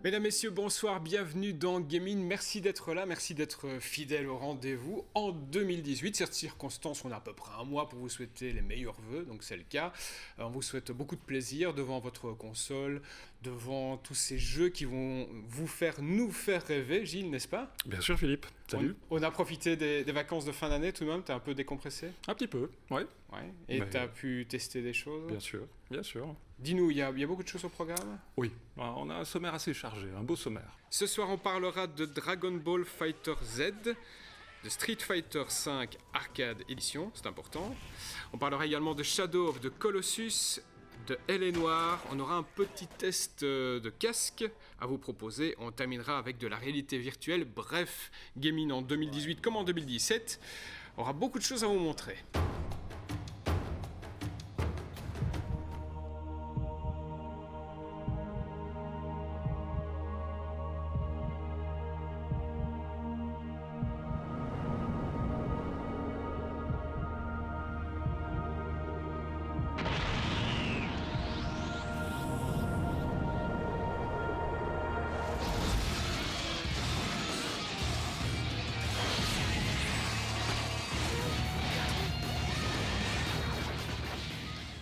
Mesdames, Messieurs, bonsoir, bienvenue dans Gaming. Merci d'être là, merci d'être fidèle au rendez-vous. En 2018, cette circonstance, on a à peu près un mois pour vous souhaiter les meilleurs vœux, donc c'est le cas. On vous souhaite beaucoup de plaisir devant votre console, devant tous ces jeux qui vont nous faire rêver, Gilles, n'est-ce pas? Bien sûr, Philippe. Salut. On a profité des vacances de fin d'année tout de même, t'es un peu décompressé? Un petit peu, ouais. Ouais. Et t'as pu tester des choses? Bien sûr, bien sûr. Dis-nous, il y a beaucoup de choses au programme? Oui, on a un sommaire assez chargé, un beau sommaire. Ce soir, on parlera de Dragon Ball Fighter Z, de Street Fighter V Arcade Edition, c'est important. On parlera également de Shadow of the Colossus, de L.A. Noire. On aura un petit test de casque à vous proposer. On terminera avec de la réalité virtuelle. Bref, gaming en 2018 comme en 2017. On aura beaucoup de choses à vous montrer.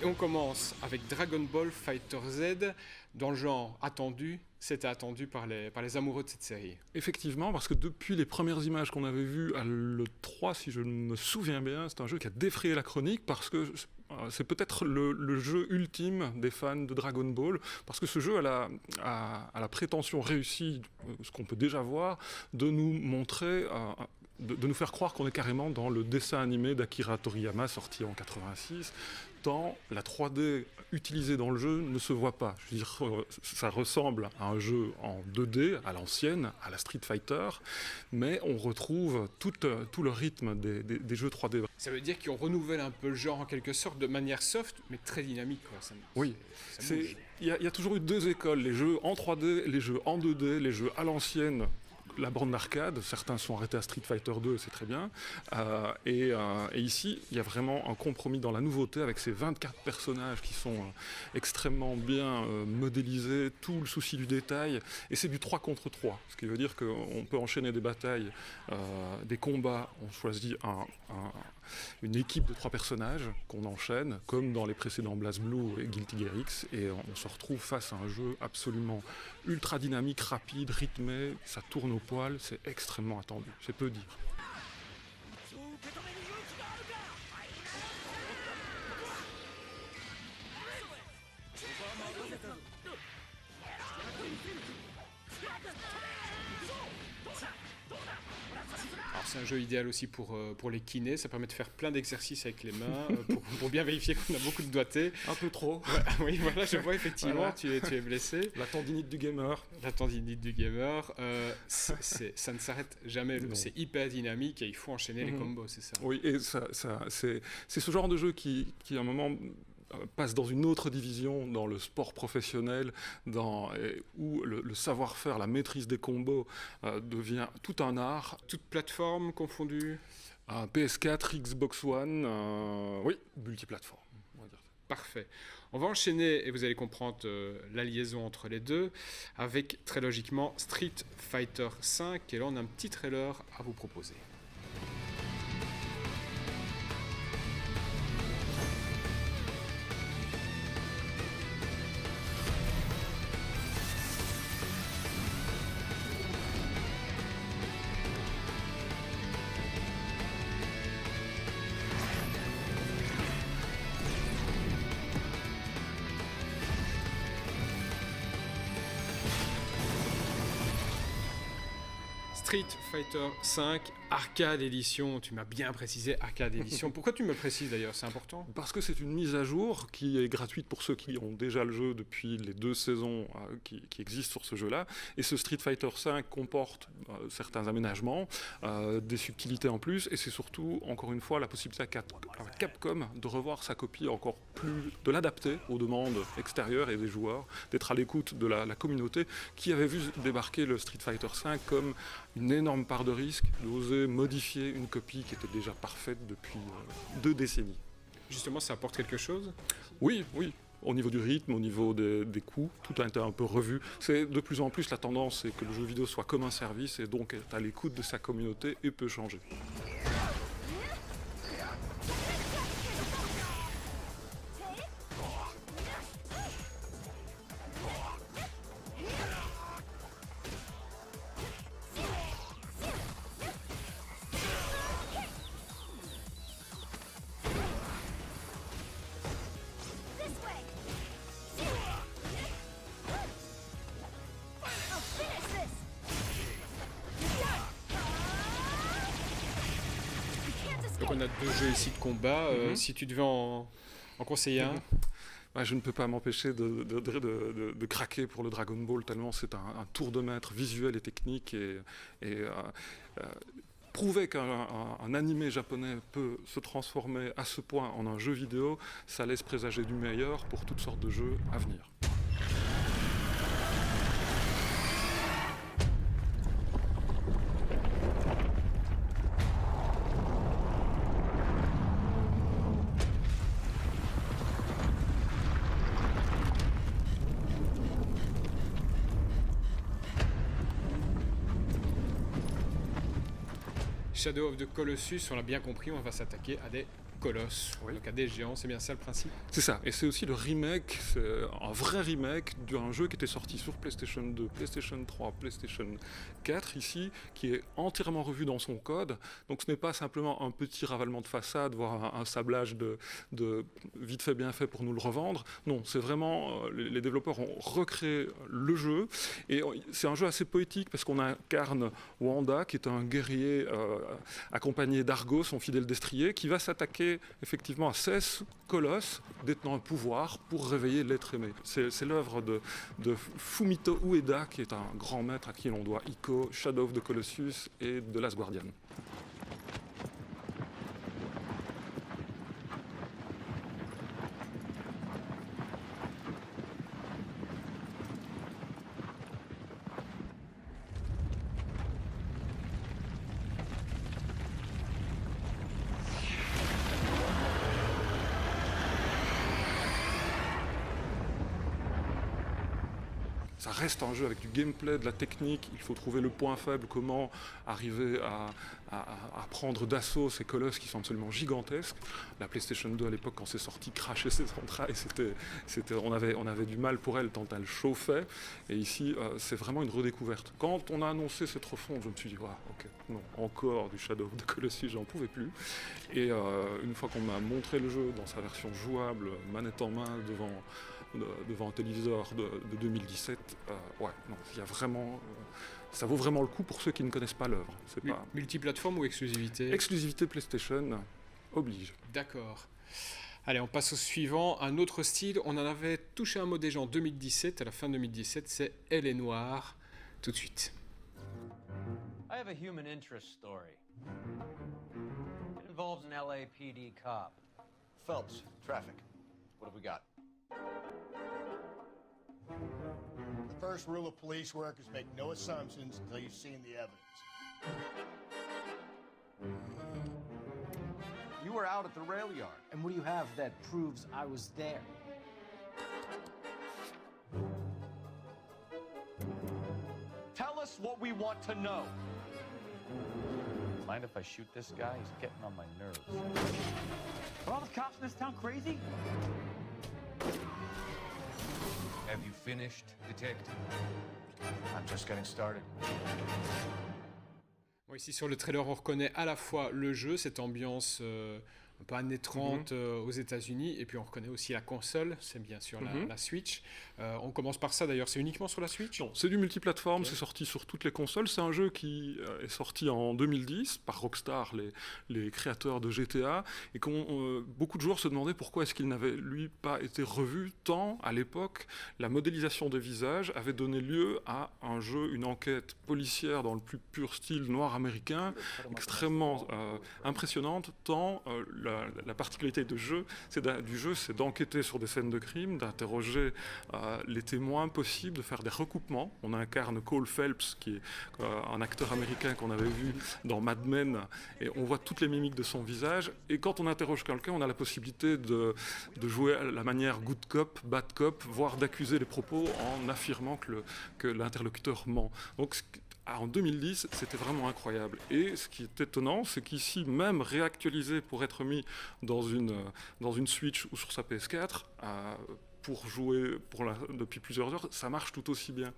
Et on commence avec Dragon Ball Fighter Z, dans le genre attendu, c'était attendu par les amoureux de cette série. Effectivement, parce que depuis les premières images qu'on avait vues à l'E3, si je me souviens bien, c'est un jeu qui a défrayé la chronique parce que c'est peut-être le jeu ultime des fans de Dragon Ball, parce que ce jeu a la prétention réussie, ce qu'on peut déjà voir, de nous montrer... De nous faire croire qu'on est carrément dans le dessin animé d'Akira Toriyama sorti en 86, tant la 3D utilisée dans le jeu ne se voit pas. Je veux dire, ça ressemble à un jeu en 2D, à l'ancienne, à la Street Fighter, mais on retrouve tout le rythme des jeux 3D. Ça veut dire qu'ils ont renouvelé un peu le genre en quelque sorte de manière soft, mais très dynamique, quoi. Oui, il y a toujours eu deux écoles, les jeux en 3D, les jeux en 2D, les jeux à l'ancienne. La borne d'arcade, certains sont arrêtés à Street Fighter 2, c'est très bien. Et ici, il y a vraiment un compromis dans la nouveauté avec ces 24 personnages qui sont extrêmement bien modélisés, tout le souci du détail. Et c'est du 3 contre 3, ce qui veut dire qu'on peut enchaîner des batailles, des combats. On choisit une équipe de 3 personnages qu'on enchaîne, comme dans les précédents BlazBlue et Guilty Gear X. Et on se retrouve face à un jeu absolument ultra dynamique, rapide, rythmé. Ça tourne au poil, c'est extrêmement attendu, c'est peu dire. Alors c'est un jeu idéal aussi pour les kinés, ça permet de faire plein d'exercices avec les mains, pour bien vérifier qu'on a beaucoup de doigté. Un peu trop. Ouais, oui, voilà, je vois effectivement, voilà. tu es blessé. La tendinite du gamer. La tendinite du gamer, ça ne s'arrête jamais, c'est hyper dynamique et il faut enchaîner les combos, c'est ça. Oui, et c'est ce genre de jeu qui à un moment... passe dans une autre division, dans le sport professionnel, où le savoir-faire, la maîtrise des combos devient tout un art. Toute plateforme confondue? PS4, Xbox One, oui, multiplateforme, on va dire. Parfait. On va enchaîner, et vous allez comprendre la liaison entre les deux, avec très logiquement Street Fighter V, et là on a un petit trailer à vous proposer. Street Fighter V Arcade Edition, tu m'as bien précisé Arcade Edition. Pourquoi tu me précises d'ailleurs, c'est important? Parce que c'est une mise à jour qui est gratuite pour ceux qui ont déjà le jeu depuis les 2 saisons qui existent sur ce jeu-là. Et ce Street Fighter V comporte certains aménagements, des subtilités en plus, et c'est surtout, encore une fois, la possibilité à Capcom de revoir sa copie encore plus, de l'adapter aux demandes extérieures et des joueurs, d'être à l'écoute de la communauté qui avait vu débarquer le Street Fighter V comme une énorme part de risque, d'oser modifier une copie qui était déjà parfaite depuis 2 décennies. Justement, ça apporte quelque chose? Oui, oui. au niveau du rythme, au niveau des coups, tout a été un peu revu. C'est de plus en plus la tendance, c'est que le jeu vidéo soit comme un service et donc est à l'écoute de sa communauté et peut changer. Donc on a 2 jeux ici de combat. Si tu devais en conseiller un. Je ne peux pas m'empêcher de craquer pour le Dragon Ball, tellement c'est un tour de maître visuel et technique. Prouver qu'un animé japonais peut se transformer à ce point en un jeu vidéo, ça laisse présager du meilleur pour toutes sortes de jeux à venir. Shadow of the Colossus, on l'a bien compris, on va s'attaquer à des colosses, donc à des géants, c'est bien ça le principe? C'est ça, et c'est aussi le remake, c'est un vrai remake d'un jeu qui était sorti sur PlayStation 2, PlayStation 3, PlayStation 4 ici, qui est entièrement revu dans son code. Donc ce n'est pas simplement un petit ravalement de façade, voire un sablage de vite fait bien fait pour nous le revendre. Non, c'est vraiment, les développeurs ont recréé le jeu, et c'est un jeu assez poétique parce qu'on incarne Wanda, qui est un guerrier accompagné d'Argo, son fidèle destrier, qui va s'attaquer effectivement à 16 colosses détenant un pouvoir pour réveiller l'être aimé. C'est l'œuvre de Fumito Ueda, qui est un grand maître à qui l'on doit Ico, Shadow of the Colossus et The Last Guardian. Ça reste un jeu avec du gameplay, de la technique, il faut trouver le point faible, comment arriver à prendre d'assaut ces colosses qui sont absolument gigantesques. La PlayStation 2 à l'époque, quand c'est sorti, crachait ses entrailles, on avait du mal pour elle tant elle chauffait, et ici c'est vraiment une redécouverte. Quand on a annoncé cette refonte, je me suis dit, ok, non, encore du Shadow of the Colossus, j'en pouvais plus. Et une fois qu'on m'a montré le jeu dans sa version jouable, manette en main, devant un téléviseur de 2017, il y a vraiment, ça vaut vraiment le coup pour ceux qui ne connaissent pas l'œuvre. Multiplateforme ou exclusivité? Exclusivité PlayStation oblige. D'accord. Allez, on passe au suivant, un autre style. On en avait touché un mot déjà en 2017, à la fin 2017, c'est L.A. tout de suite. I have a human interest story. It involves an LAPD cop. Phelps, traffic. What have we got? The first rule of police work is make no assumptions until you've seen the evidence. You were out at the rail yard. And what do you have that proves I was there? Tell us what we want to know. Mind if I shoot this guy? He's getting on my nerves. Are all the cops in this town crazy? Have you finished, detective? I'm just getting started. Bon, ici sur le trailer, on reconnaît à la fois le jeu, cette ambiance un peu années 30 aux États-Unis, et puis on reconnaît aussi la console, c'est bien sûr la Switch. On commence par ça d'ailleurs, c'est uniquement sur la Switch? Non, c'est du multiplateforme, c'est sorti sur toutes les consoles. C'est un jeu qui est sorti en 2010 par Rockstar, les créateurs de GTA, et beaucoup de joueurs se demandaient pourquoi est-ce qu'il n'avait, lui, pas été revu, tant à l'époque, la modélisation des visages avait donné lieu à un jeu, une enquête policière dans le plus pur style noir américain, extrêmement impressionnante, tant la particularité du jeu, c'est d'enquêter sur des scènes de crime, d'interroger les témoins possibles, de faire des recoupements. On incarne Cole Phelps, qui est un acteur américain qu'on avait vu dans Mad Men, et on voit toutes les mimiques de son visage. Et quand on interroge quelqu'un, on a la possibilité de jouer à la manière good cop, bad cop, voire d'accuser les propos en affirmant que l'interlocuteur ment. Donc, en 2010, c'était vraiment incroyable. Et ce qui est étonnant, c'est qu'ici, même réactualisé pour être mis dans une Switch ou sur sa PS4, pour jouer depuis plusieurs heures, ça marche tout aussi bien.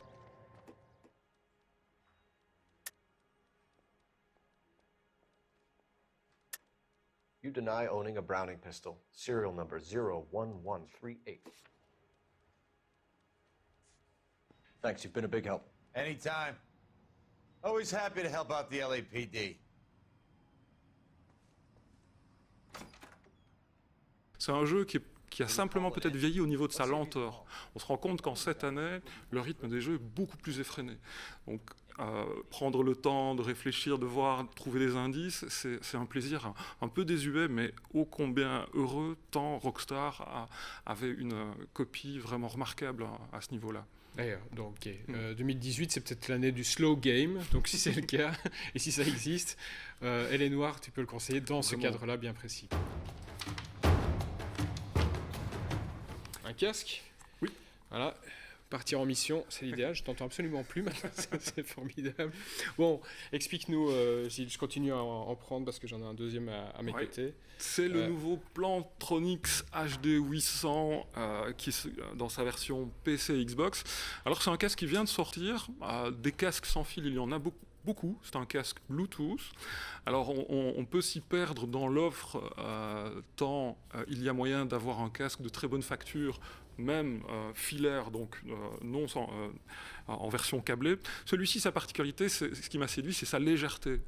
You deny owning a Browning pistol, serial number 01138. Thanks, you've been a big help. Anytime. Always happy to help out the LAPD. C'est un jeu qui a simplement peut-être vieilli au niveau de sa lenteur. On se rend compte qu'en cette année, le rythme des jeux est beaucoup plus effréné. Donc, prendre le temps de réfléchir, de voir, de trouver des indices, c'est un plaisir un peu désuet, mais ô combien heureux, tant Rockstar avait une copie vraiment remarquable à ce niveau-là. D'ailleurs, donc 2018, c'est peut-être l'année du slow game, donc si c'est le cas, et si ça existe, Elle est Noire, tu peux le conseiller dans ce cadre-là bien précis. Un casque ? Oui. Voilà. Partir en mission, c'est l'idéal. Je t'entends absolument plus maintenant, c'est formidable. Bon, explique-nous, Gilles, je continue à en prendre parce que j'en ai un deuxième à mes côtés. C'est le nouveau Plantronics HD 800 qui est dans sa version PC et Xbox. Alors c'est un casque qui vient de sortir. Des casques sans fil, il y en a beaucoup. C'est un casque Bluetooth. Alors on peut s'y perdre dans l'offre tant il y a moyen d'avoir un casque de très bonne facture, même filaire, donc non en version câblée. Celui-ci, sa particularité, ce qui m'a séduit, c'est sa légèreté.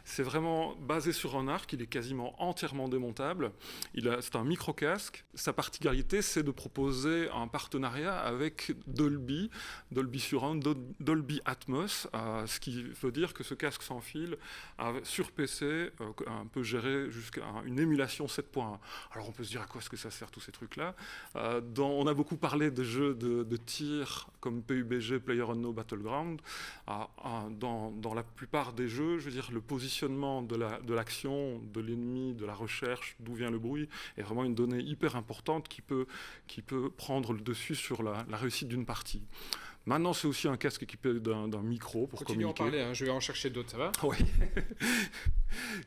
C'est vraiment basé sur un arc, il est quasiment entièrement démontable. C'est un micro-casque. Sa particularité, c'est de proposer un partenariat avec Dolby Surround, Dolby Atmos, ce qui veut dire que ce casque sans fil, sur PC, peut gérer jusqu'à une émulation 7.1. Alors on peut se dire à quoi est-ce que ça sert tous ces trucs-là. On a beaucoup parlé de jeux de tir comme PUBG, PlayerUnknown's Battleground. Dans la plupart des jeux, je veux dire, le positionnement de l'action, de l'ennemi, de la recherche, d'où vient le bruit, est vraiment une donnée hyper importante qui peut prendre le dessus sur la réussite d'une partie. Maintenant, c'est aussi un casque équipé d'un micro pour communiquer. Continue à en parler, je vais en chercher d'autres, ça va ? Oui.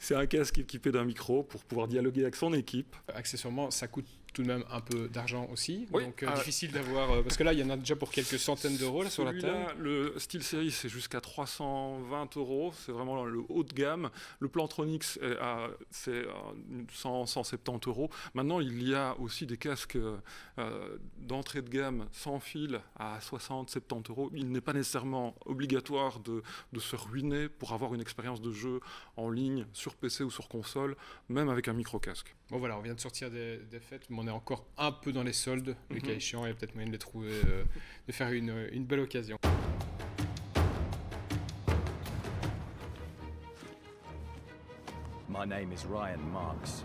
C'est un casque équipé d'un micro pour pouvoir dialoguer avec son équipe. Accessoirement, ça coûte tout de même un peu d'argent aussi, oui, donc difficile d'avoir, parce que là il y en a déjà pour quelques centaines d'euros là, sur la table. Le SteelSeries c'est jusqu'à 320 €, c'est vraiment le haut de gamme. Le Plantronics c'est 170 €. Maintenant il y a aussi des casques d'entrée de gamme sans fil à 60-70 €. Il n'est pas nécessairement obligatoire de se ruiner pour avoir une expérience de jeu en ligne sur PC ou sur console, même avec un micro-casque. Bon voilà, on vient de sortir des fêtes, mais on est encore un peu dans les soldes, le cas échéant, il y a peut-être moyen de les trouver, de faire une belle occasion. My name is Ryan Marks.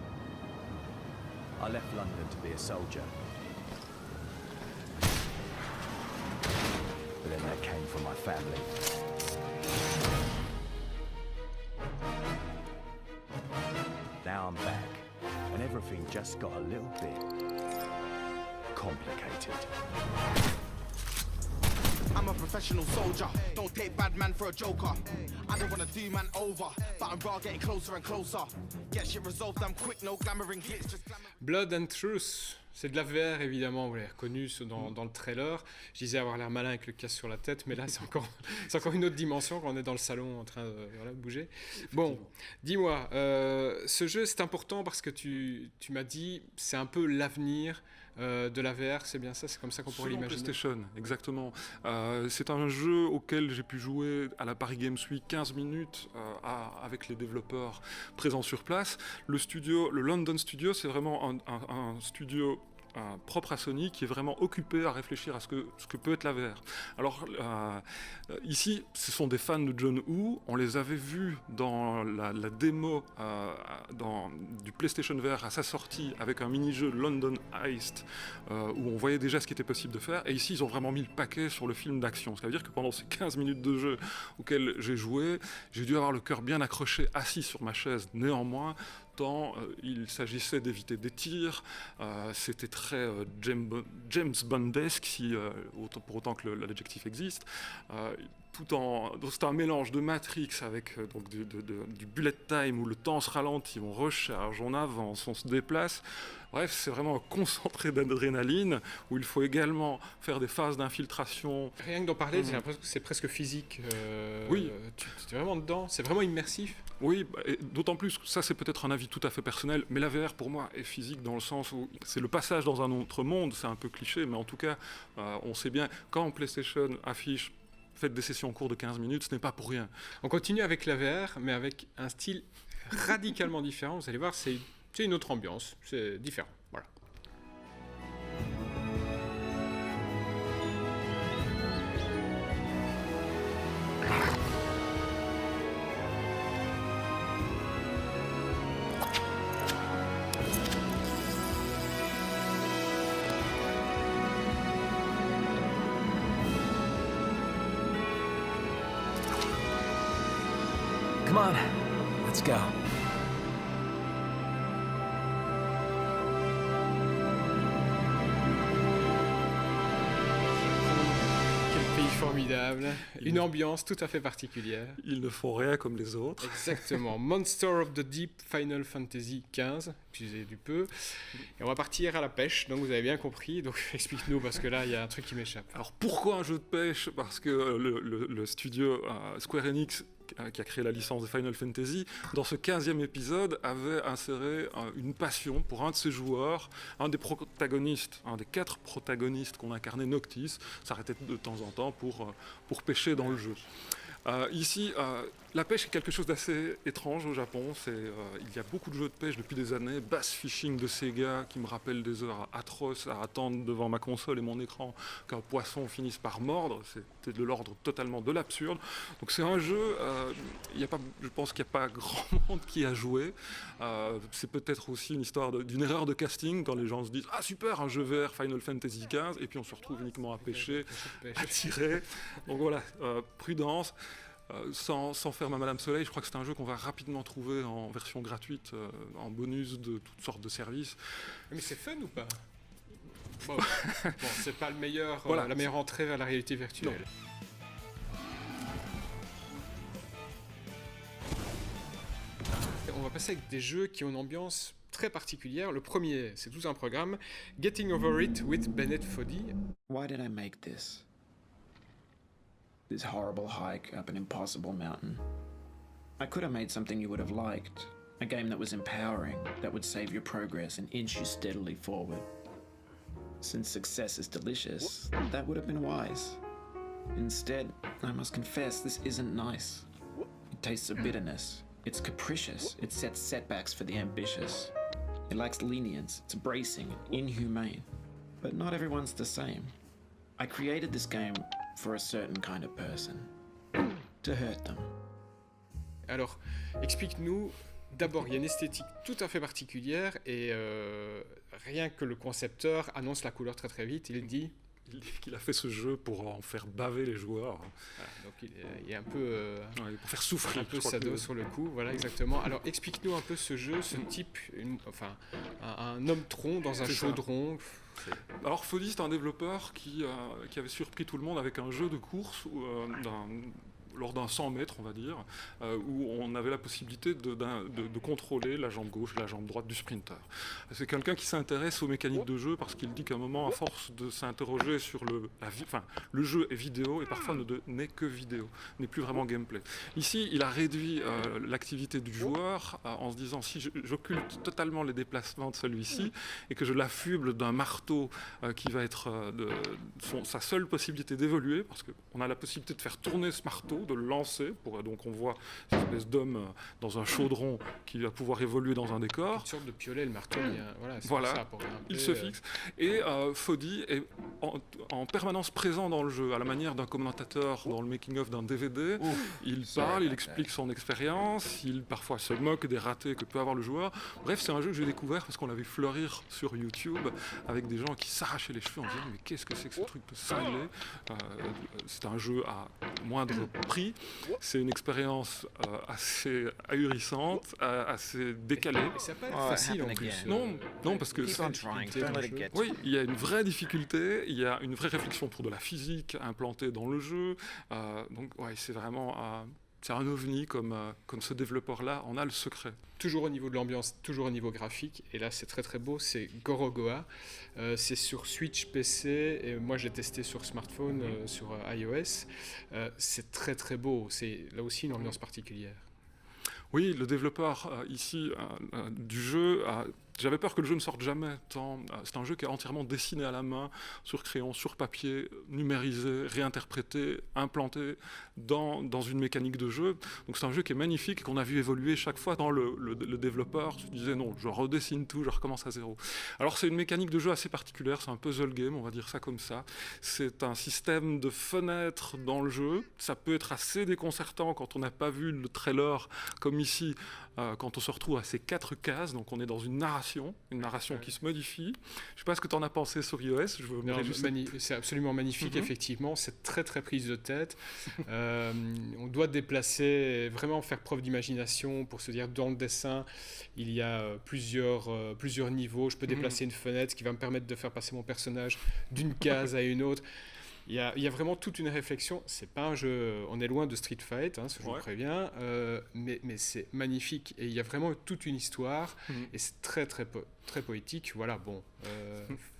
I left London to be a soldier. But then that came from my family. Now I'm back, and everything just got a little bit complicated. I'm a professional soldier, don't take bad man for a joker. I don't wanna do man over, but I'm raw getting closer and closer. Get shit resolved, I'm quick, no glamoring glitz, just glamour. Blood and Truth, c'est de la VR évidemment, vous l'avez reconnu dans le trailer. Je disais avoir l'air malin avec le casque sur la tête, mais là c'est encore une autre dimension quand on est dans le salon en train de bouger. Bon, dis-moi, ce jeu c'est important parce que tu m'as dit c'est un peu l'avenir de la VR, c'est bien ça, c'est comme ça qu'on pourrait l'imaginer. PlayStation, exactement. C'est un jeu auquel j'ai pu jouer à la Paris Games Week 15 minutes avec les développeurs présents sur place. Le London Studio, c'est vraiment un studio propre à Sony qui est vraiment occupé à réfléchir à ce que peut être la VR. Alors ici, ce sont des fans de John Woo. On les avait vus dans la démo du PlayStation VR à sa sortie avec un mini-jeu London Heist où on voyait déjà ce qui était possible de faire. Et ici, ils ont vraiment mis le paquet sur le film d'action. Ça veut dire que pendant ces 15 minutes de jeu auxquels j'ai joué, j'ai dû avoir le cœur bien accroché, assis sur ma chaise. Néanmoins, tant il s'agissait d'éviter des tirs, c'était très James Bondesque, pour autant que l'adjectif existe. Donc c'est un mélange de Matrix avec donc du bullet time où le temps se ralentit, on recharge, on avance, on se déplace. Bref, c'est vraiment un concentré d'adrénaline où il faut également faire des phases d'infiltration. Rien que d'en parler, j'ai l'impression que c'est presque physique. Oui. Tu es vraiment dedans, c'est vraiment immersif. Oui, et d'autant plus, ça c'est peut-être un avis tout à fait personnel, mais la VR pour moi est physique dans le sens où c'est le passage dans un autre monde, c'est un peu cliché, mais en tout cas, on sait bien, quand PlayStation affiche faites des sessions en cours de 15 minutes, ce n'est pas pour rien. On continue avec la VR, mais avec un style radicalement différent. Vous allez voir, c'est une autre ambiance, c'est différent. Voilà. Come on, let's go. Quel pays formidable, une ambiance tout à fait particulière. Ils ne font rien comme les autres. Exactement, Monster of the Deep Final Fantasy XV, excusez du peu. Et on va partir à la pêche, donc vous avez bien compris, donc explique-nous parce que là il y a un truc qui m'échappe. Alors pourquoi un jeu de pêche ? Parce que le studio Square Enix qui a créé la licence de Final Fantasy, dans ce 15e épisode, avait inséré une passion pour un de ses joueurs, un des protagonistes, un des 4 protagonistes qu'on incarnait, Noctis, s'arrêtait de temps en temps pour pêcher dans le jeu. Ici, la pêche est quelque chose d'assez étrange au Japon. Il y a beaucoup de jeux de pêche depuis des années. Bass Fishing de Sega qui me rappelle des heures atroces à attendre devant ma console et mon écran qu'un poisson finisse par mordre. C'était de l'ordre totalement de l'absurde. Donc c'est un jeu, je pense qu'il n'y a pas grand monde qui a joué. C'est peut-être aussi une histoire d'une erreur de casting quand les gens se disent « Ah super, un jeu VR Final Fantasy XV » et puis on se retrouve uniquement à pêcher, à tirer. Donc voilà, prudence. Sans faire ma Madame Soleil, je crois que c'est un jeu qu'on va rapidement trouver en version gratuite, en bonus de toutes sortes de services. Mais c'est fun ou pas ? Bon, c'est pas la meilleure entrée vers la réalité virtuelle. On va passer avec des jeux qui ont une ambiance très particulière. Le premier, c'est tout un programme, Getting Over It with Bennett Foddy. Why did I make this? This horrible hike up an impossible mountain. I could have made something you would have liked. A game that was empowering, that would save your progress and inch you steadily forward. Since success is delicious, that would have been wise. Instead, I must confess, this isn't nice. It tastes of bitterness. It's capricious. It sets setbacks for the ambitious. It lacks lenience. It's bracing, inhumane. But not everyone's the same. I created this game for a certain kind of person. To hurt them. Alors, explique-nous, d'abord, il y a une esthétique tout à fait particulière et rien que le concepteur annonce la couleur très très vite, il dit qu'il a fait ce jeu pour en faire baver les joueurs. Voilà, donc il est un peu... pour faire souffrir. Un peu sado sur le coup, voilà exactement. Alors explique-nous un peu ce jeu, ce type, un homme tronc dans un chaudron. Alors Foddy, c'est un développeur qui avait surpris tout le monde avec un jeu de course lors d'un 100 mètres, on va dire, où on avait la possibilité de contrôler la jambe gauche et la jambe droite du sprinter. C'est quelqu'un qui s'intéresse aux mécaniques de jeu parce qu'il dit qu'à un moment, à force de s'interroger sur le jeu est vidéo et parfois n'est que vidéo, n'est plus vraiment gameplay. Ici, il a réduit l'activité du joueur en se disant si j'occulte totalement les déplacements de celui-ci et que je l'affuble d'un marteau qui va être sa seule possibilité d'évoluer, parce qu'on a la possibilité de faire tourner ce marteau de le lancer. Donc on voit cette espèce d'homme dans un chaudron qui va pouvoir évoluer dans un décor. Une sorte de piolet, le marteau, voilà, ça, pour grimper, il se fixe. Et Foddy est en permanence présent dans le jeu, à la manière d'un commentateur dans le making-of d'un DVD. Il parle, il explique son expérience, il parfois se moque des ratés que peut avoir le joueur. Bref, c'est un jeu que j'ai découvert parce qu'on l'avait fleurir sur YouTube avec des gens qui s'arrachaient les cheveux en disant mais qu'est-ce que c'est que ce truc de cinglé. C'est un jeu à moindre prix, c'est une expérience assez ahurissante, assez décalée. Et ça peut être facile en plus. Non, parce que oui, il y a une vraie difficulté, il y a une vraie réflexion pour de la physique implantée dans le jeu. Donc ouais, c'est vraiment c'est un ovni comme ce développeur-là en a le secret. Toujours au niveau de l'ambiance, toujours au niveau graphique, et là c'est très très beau, c'est Gorogoa. C'est sur Switch, PC, et moi j'ai testé sur smartphone, sur iOS. C'est très très beau, c'est là aussi une ambiance particulière. Oui, le développeur ici du jeu j'avais peur que le jeu ne sorte jamais, tant c'est un jeu qui est entièrement dessiné à la main, sur crayon, sur papier, numérisé, réinterprété, implanté dans une mécanique de jeu. Donc c'est un jeu qui est magnifique et qu'on a vu évoluer chaque fois. Dans le développeur se disait non, je redessine tout, je recommence à zéro. Alors c'est une mécanique de jeu assez particulière, c'est un puzzle game, on va dire ça comme ça. C'est un système de fenêtres dans le jeu. Ça peut être assez déconcertant quand on n'a pas vu le trailer, comme ici, quand on se retrouve à ces 4 cases. Donc on est dans une narration qui se modifie. Je ne sais pas ce que tu en as pensé sur iOS. C'est absolument magnifique, effectivement. C'est très très prise de tête. On doit déplacer, vraiment faire preuve d'imagination pour se dire dans le dessin, il y a plusieurs niveaux. Je peux déplacer une fenêtre, ce qui va me permettre de faire passer mon personnage d'une case à une autre. Il y a vraiment toute une réflexion. C'est pas un jeu, on est loin de Street Fight, je vous préviens, mais c'est magnifique et il y a vraiment toute une histoire et c'est très très très poétique. Voilà, bon,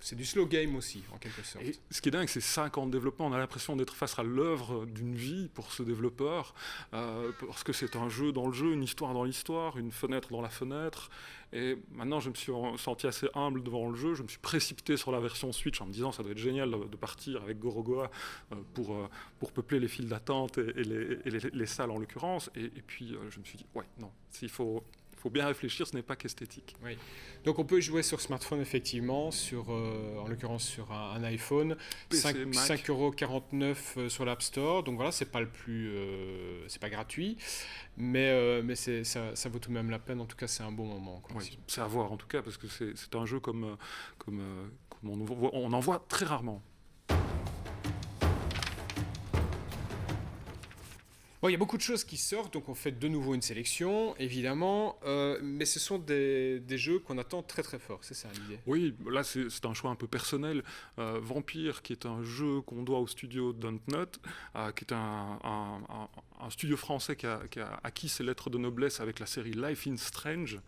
c'est du slow game aussi en quelque sorte. Et ce qui est dingue, c'est 5 ans de développement. On a l'impression d'être face à l'œuvre d'une vie pour ce développeur, parce que c'est un jeu dans le jeu, une histoire dans l'histoire, une fenêtre dans la fenêtre. Et maintenant, je me suis senti assez humble devant le jeu. Je me suis précipité sur la version Switch en me disant ça doit être génial de partir avec Gorogoa pour peupler les files d'attente et les salles en l'occurrence. Et puis, je me suis dit, ouais, non, il faut bien réfléchir, ce n'est pas qu'esthétique. Oui. Donc on peut jouer sur smartphone effectivement, en l'occurrence sur un iPhone, 5,49€ sur l'App Store. Donc voilà, c'est pas c'est pas gratuit, mais ça vaut tout de même la peine. En tout cas, c'est un bon moment. Oui, c'est à voir en tout cas parce que c'est un jeu comme on en voit très rarement. Bon, il y a beaucoup de choses qui sortent, donc on fait de nouveau une sélection, évidemment, mais ce sont des jeux qu'on attend très très fort, c'est ça l'idée? Oui, là c'est un choix un peu personnel. Vampire, qui est un jeu qu'on doit au studio Dontnod, qui est un studio français qui a acquis ses lettres de noblesse avec la série Life is Strange,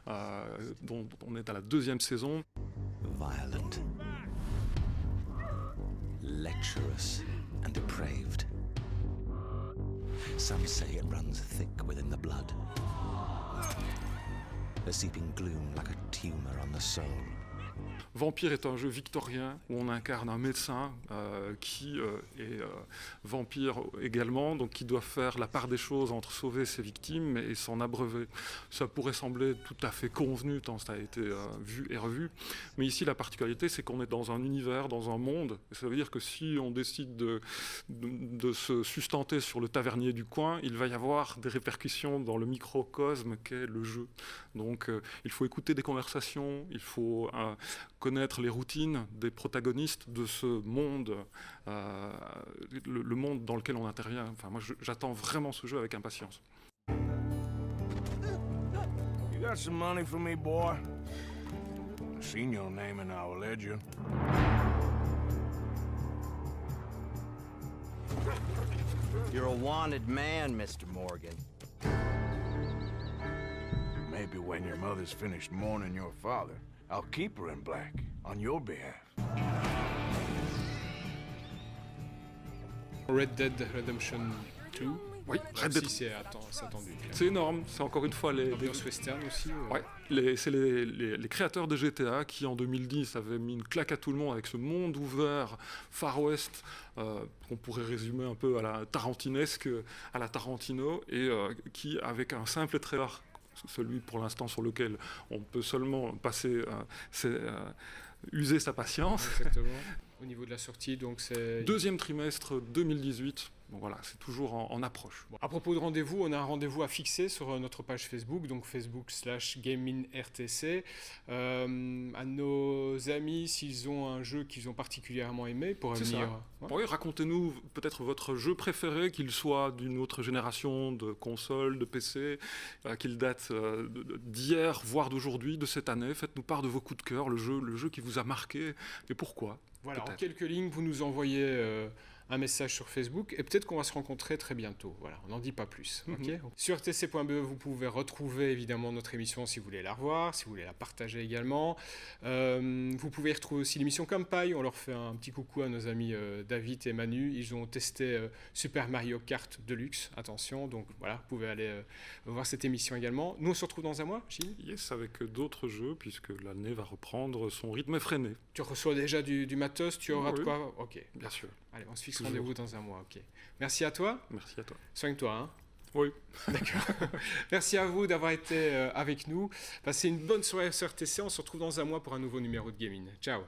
dont on est à la 2e saison. Violent, lecherous and depraved. Some say it runs thick within the blood, a seeping gloom like a tumor on the soul. Vampire est un jeu victorien où on incarne un médecin qui est vampire également, donc qui doit faire la part des choses entre sauver ses victimes et s'en abreuver. Ça pourrait sembler tout à fait convenu tant ça a été vu et revu, mais ici la particularité c'est qu'on est dans un univers, dans un monde, et ça veut dire que si on décide de se sustenter sur le tavernier du coin, il va y avoir des répercussions dans le microcosme qu'est le jeu. Donc il faut écouter des conversations, il faut connaître les routines des protagonistes de ce monde, le monde dans lequel on intervient. Enfin, moi, j'attends vraiment ce jeu avec impatience. You got some money for me, boy? I've seen your name in our ledger. You're a wanted man, Mr. Morgan. Maybe when your mother's finished mourning your father, I'll keep her in black, on your behalf. Red Dead Redemption 2, Oui, Red Dead. C'est attendu. C'est énorme, c'est encore une fois les western aussi. Ouais, c'est les créateurs de GTA qui en 2010 avaient mis une claque à tout le monde avec ce monde ouvert, Far West, qu'on pourrait résumer un peu à la tarantinesque, à la Tarantino, et qui avec un simple trailer, celui pour l'instant sur lequel on peut seulement user sa patience. Exactement. Au niveau de la sortie, donc c'est... Deuxième trimestre 2018. Donc voilà, c'est toujours en approche. Bon, à propos de rendez-vous, on a un rendez-vous à fixer sur notre page Facebook, donc facebook.com/GamingRTC. À nos amis, s'ils ont un jeu qu'ils ont particulièrement aimé, pour venir... Oui, racontez-nous peut-être votre jeu préféré, qu'il soit d'une autre génération de consoles, de PC, qu'il date d'hier, voire d'aujourd'hui, de cette année. Faites-nous part de vos coups de cœur, le jeu qui vous a marqué, et pourquoi. Voilà, en quelques lignes, vous nous envoyez un message sur Facebook et peut-être qu'on va se rencontrer très bientôt. Voilà, on n'en dit pas plus. Okay. Sur rtc.be, vous pouvez retrouver évidemment notre émission si vous voulez la revoir, si vous voulez la partager également. Vous pouvez retrouver aussi l'émission Campagne. On leur fait un petit coucou à nos amis David et Manu. Ils ont testé Super Mario Kart Deluxe. Attention, donc voilà, vous pouvez aller voir cette émission également. Nous, on se retrouve dans un mois, Gilles ? Yes, avec d'autres jeux, puisque l'année va reprendre son rythme effréné. Tu reçois déjà du matos, tu auras de quoi ? Ok. Bien sûr. Allez, on se fixe rendez-vous dans un mois, ok. Merci à toi. Merci à toi. Soigne-toi, hein. Oui. D'accord. Merci à vous d'avoir été avec nous. Passez une bonne soirée sur RTC. On se retrouve dans un mois pour un nouveau numéro de Gaming. Ciao.